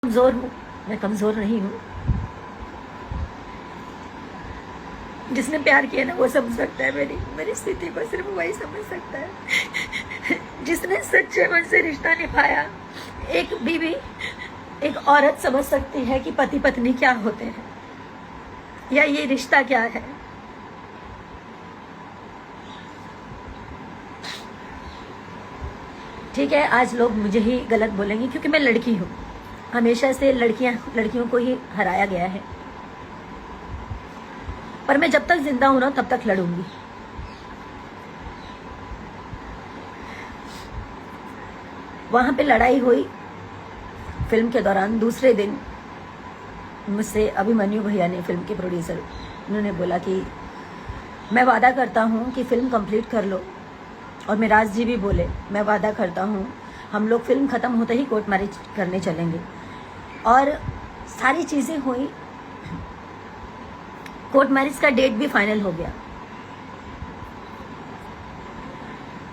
कमज़ोर हूँ, मैं कमज़ोर नहीं हूँ। जिसने प्यार किया ना वो समझ सकता है मेरी स्थिति को, सिर्फ वही समझ सकता है। जिसने सच्चे मन से रिश्ता निभाया, एक बीवी, एक औरत समझ सकती है कि पति पत्नी क्या होते हैं या ये रिश्ता क्या है। ठीक है, आज लोग मुझे ही गलत बोलेंगे क्योंकि मैं लड़की हूँ। हमेशा से लड़कियों को ही हराया गया है, पर मैं जब तक जिंदा हूं ना तब तक लड़ूंगी। वहां पे लड़ाई हुई फिल्म के दौरान। दूसरे दिन मुझसे अभिमन्यु भैया ने, फिल्म के प्रोड्यूसर, उन्होंने बोला कि मैं वादा करता हूं कि फिल्म कंप्लीट कर लो। और मिराज जी भी बोले मैं वादा करता हूं हम लोग फिल्म खत्म होते ही कोर्ट मैरिज करने चलेंगे। और सारी चीजें हुई, कोर्ट मैरिज का डेट भी फाइनल हो गया।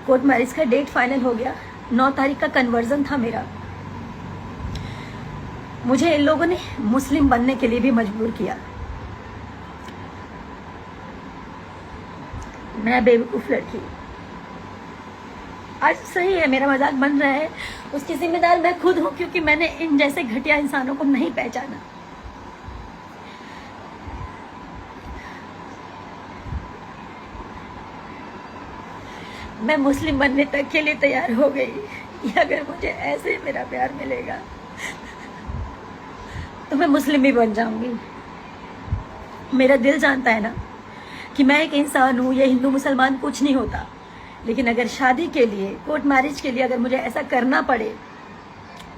कोर्ट मैरिज का डेट फाइनल हो गया। 9 तारीख का कन्वर्जन था मेरा। मुझे इन लोगों ने मुस्लिम बनने के लिए भी मजबूर किया। मैं बेवकूफ लड़की। आज सही है, मेरा मजाक बन रहा है, उसकी जिम्मेदार मैं खुद हूं, क्योंकि मैंने इन जैसे घटिया इंसानों को नहीं पहचाना। मैं मुस्लिम बनने तक के लिए तैयार हो गई कि अगर मुझे ऐसे ही मेरा प्यार मिलेगा तो मैं मुस्लिम भी बन जाऊंगी। मेरा दिल जानता है ना कि मैं एक इंसान हूं, ये हिंदू मुसलमान कुछ नहीं होता। लेकिन अगर शादी के लिए, कोर्ट मैरिज के लिए अगर मुझे ऐसा करना पड़े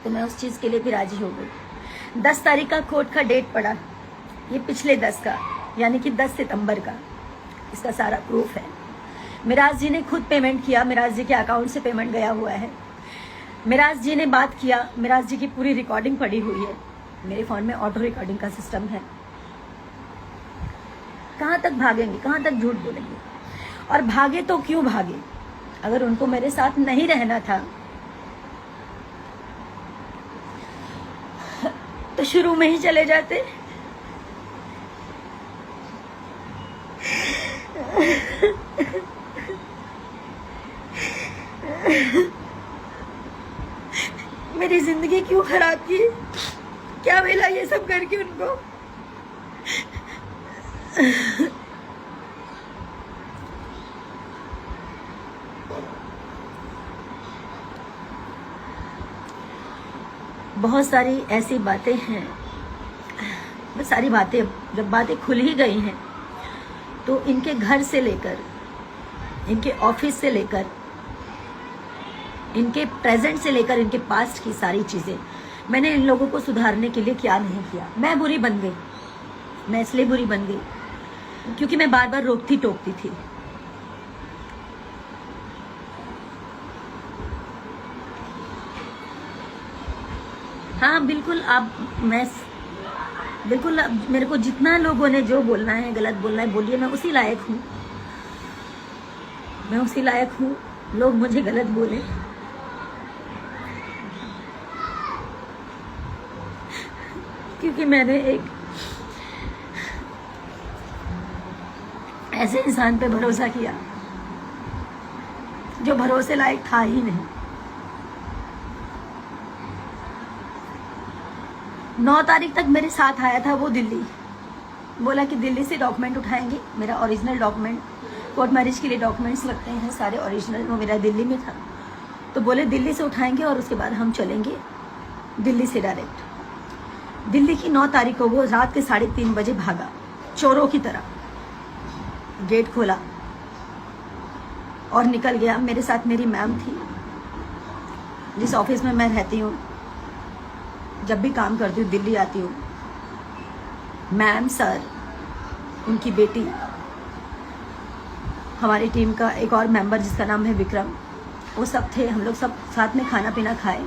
तो मैं उस चीज के लिए भी राजी हो गई। 10 तारीख का कोर्ट का डेट पड़ा, ये पिछले 10 का, यानी कि 10 सितंबर का। इसका सारा प्रूफ है। मिराज जी ने खुद पेमेंट किया, मिराज जी के अकाउंट से पेमेंट गया हुआ है। मिराज जी ने बात किया, मिराज जी की पूरी रिकॉर्डिंग पड़ी हुई है। मेरे फोन में ऑटो रिकॉर्डिंग का सिस्टम है। कहां तक भागेंगे, कहां तक झूठ बोलेंगे? और भागे तो क्यों भागे? अगर उनको मेरे साथ नहीं रहना था तो शुरू में ही चले जाते। मेरी जिंदगी क्यों खराब की? क्या मिला ये सब करके उनको? बहुत सारी ऐसी बातें हैं, वो सारी बातें, जब बातें खुल ही गई हैं तो इनके घर से लेकर, इनके ऑफिस से लेकर, इनके प्रेजेंट से लेकर इनके पास्ट की सारी चीजें मैंने इन लोगों को सुधारने के लिए क्या नहीं किया। मैं बुरी बन गई। मैं इसलिए बुरी बन गई क्योंकि मैं बार बार रोकती टोकती थी। हाँ बिल्कुल, बिल्कुल मेरे को जितना लोगों ने जो बोलना है, गलत बोलना है, बोलिए। मैं उसी लायक हूँ, मैं उसी लायक हूँ। लोग मुझे गलत बोले, क्योंकि मैंने एक ऐसे इंसान पे भरोसा किया जो भरोसे लायक था ही नहीं। 9 तारीख तक मेरे साथ आया था वो दिल्ली। बोला कि दिल्ली से डॉक्यूमेंट उठाएंगे, मेरा ओरिजिनल डॉक्यूमेंट, कोर्ट मैरिज के लिए डॉक्यूमेंट्स लगते हैं सारे ओरिजिनल, वो मेरा दिल्ली में था। तो बोले दिल्ली से उठाएंगे और उसके बाद हम चलेंगे दिल्ली से डायरेक्ट। दिल्ली की 9 तारीख को वो रात के 3:30 बजे भागा, चोरों की तरह गेट खोला और निकल गया। मेरे साथ मेरी मैम थी, जिस ऑफिस में मैं रहती हूँ, जब भी काम करती हूँ, दिल्ली आती हूँ। मैम, सर, उनकी बेटी, हमारी टीम का एक और मेंबर जिसका नाम है विक्रम, वो सब थे। हम लोग सब साथ में खाना पीना खाए।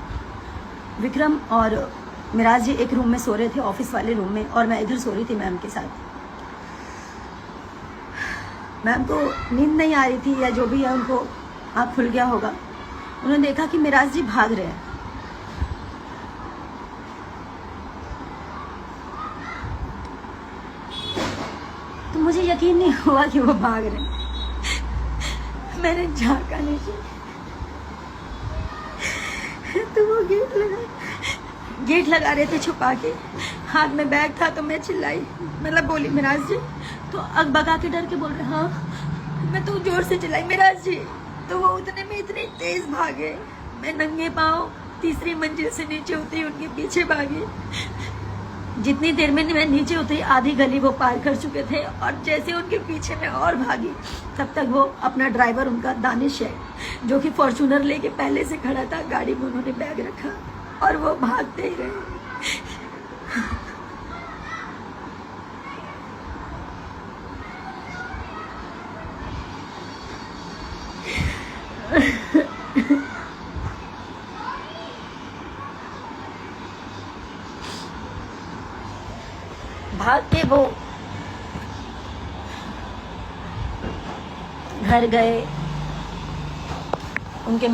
विक्रम और मिराज जी एक रूम में सो रहे थे, ऑफिस वाले रूम में, और मैं इधर सो रही थी मैम के साथ। मैम को नींद नहीं आ रही थी या जो भी है, उनको आँख खुल गया होगा। उन्होंने देखा कि मिराज जी भाग रहे हैं। मुझे यकीन नहीं हुआ कि वो भाग रहे हैं। मैंने झांका नीचे तो वो गेट लगा रहे थे छुपा के, हाथ में बैग था तो मैं चिल्लाई, मतलब बोली मिराज जी, तो अगबगा के डर के बोल रहे हाँ। मैं तो जोर से चिल्लाई मिराज जी, तो वो उतने में इतने तेज भागे, मैं नंगे पाँव तीसरी मंजिल से नीचे उतरी, उनके पीछे भागी। जितनी देर में मैं नीचे उतरी आधी गली वो पार कर चुके थे, और जैसे उनके पीछे मैं और भागी तब तक वो अपना ड्राइवर उनका दानिश है जो कि फॉर्चूनर लेके पहले से खड़ा था, गाड़ी में उन्होंने बैग रखा और वो भागते ही रहे। भाग के वो घर गए, उनके